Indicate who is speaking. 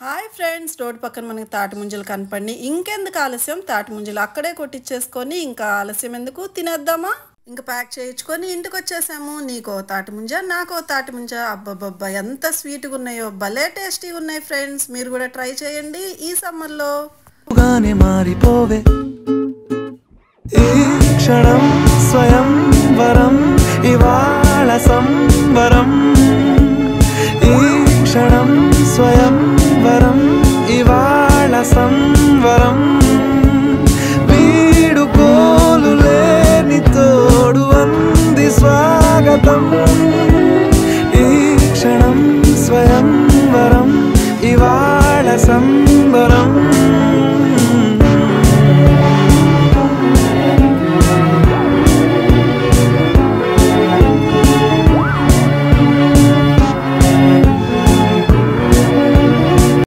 Speaker 1: Hi friends, road పక్కన మనకి తాటి ముంజలు కనపడి ఇంకెందుకు ఆలస్యం, తాటి ముంజలు అక్కడే కొట్టించేసుకొని ఇంకా ఆలస్యం ఎందుకు తినేద్దామా. ఇంకా ప్యాక్ చేయించుకొని ఇంటికి వచ్చేసాము. నీకో తాటి ముంజ, నాకో తాటి ముంజ. అబ్బబ్బబ్బా ఎంత స్వీట్గా ఉన్నాయో, భలే టేస్టీగా ఉన్నాయి ఫ్రెండ్స్. మీరు కూడా ట్రై చేయండి ఈ సమ్మర్లో.
Speaker 2: మారిపోవే ఈ క్షణం స్వయం వరం, ఇవాళ సంవరం. ఈ క్షణం స్వయం వరం, ఇవాళ సంవరం.